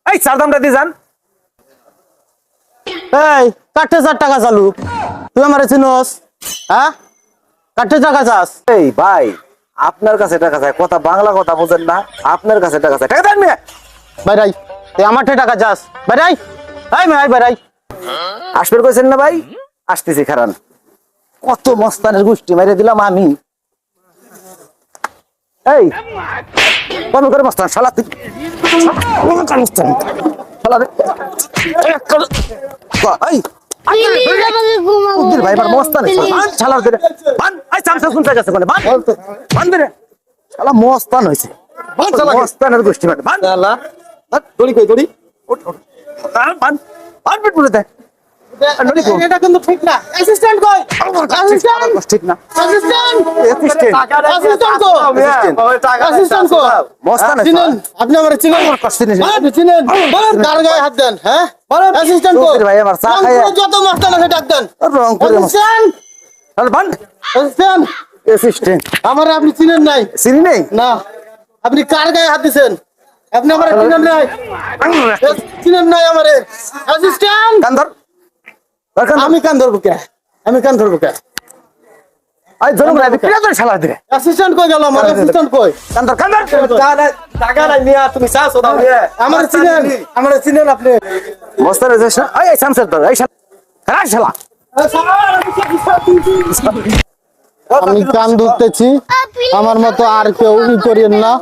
এই চার দামটা দিয়ে যান। এই কাঠে 4 টাকা চালু, তুই আমারে চিনোস? হ্যাঁ, কাঠে টাকা চাস? এই ভাই আপনার কাছে টাকা চাই, কথা বাংলা কথা বোঝেন না, আপনার কাছে টাকা চাই, টাকা দেন মিয়া। বাইরাই, তুই আমার টাকা চাস? বাইরাই, এই মেয়ে বাইরাই। আসবেন কইছেন না ভাই, আসতেছি খারান। কত মস্তানের গোষ্ঠী মেরে দিলাম আমি। এই কবে করে মস্তান শালা তুই, মস্তান শালা রে। এই ভাই এবার মস্তান শালা রে, বান এই চামচা শুনতে গেছে কোনে, বান বান রে শালা মস্তান হইছে, মস্তানের গোষ্ঠী মানে বান শালা। দড়ি কই দড়ি, ওঠ ওঠ বান বান পিট বলে দে। এটা কিন্তু ঠিক না। অ্যাসিস্ট্যান্ট কই? অ্যাসিস্ট্যান্ট ঠিক না, অ্যাসিস্ট্যান্ট অ্যাসিস্ট্যান্ট অ্যাসিস্ট্যান্ট কো? অ্যাসিস্ট্যান্ট কো? মস্তান চিনেন? আপনি আমারে চিনেন? আপনি চিনেন? বলেন কার গায়ে হাত দেন, হ্যাঁ? বলেন অ্যাসিস্ট্যান্ট কো? ভাই আমার চা খায় রংপুরে যত মস্তান আছে ডাক দেন। রং করে অ্যাসিস্ট্যান্ট বান অ্যাসিস্ট্যান্ট অ্যাসিস্ট্যান্ট আমারে আপনি চিনেন নাই? চিনি নেই না, আপনি কার গায়ে হাত দিছেন? আপনি আমারে চিনেন নাই? চিনেন নাই আমারে? অ্যাসিস্ট্যান্ট কান্দর আমি কান ধরবো কে? আমি কান ধরবো কে? আই জনম রাতে পিলা ধরে শালা দিরে অ্যাসিস্ট্যান্ট কই গেল? আমার অ্যাসিস্ট্যান্ট কই? কান্দর কান্দর টাকা নাই মিয়া, তুমি চাও দাও মিয়া। আমারে চিনেন? আমারে চিনেন আপনি? মস্তান এসে এই এই সামসের ধর এই শালা শালা আমি কান ধরতেছি, আমার মতো আর কেউ ই করেন না।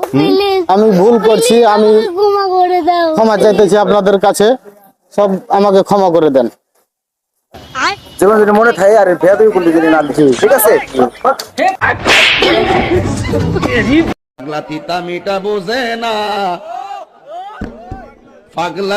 আমি ভুল করছি, আমি ক্ষমা করে দাও। ক্ষমা চাইতেছি আপনাদের কাছে, সব আমাকে ক্ষমা করে দেন। জীবন যদি মনে থাকে আর বেয়াদবি করলে যদি না দেখি, ঠিক আছে? পাগলা তিতা মিটা বোঝে না পাগলা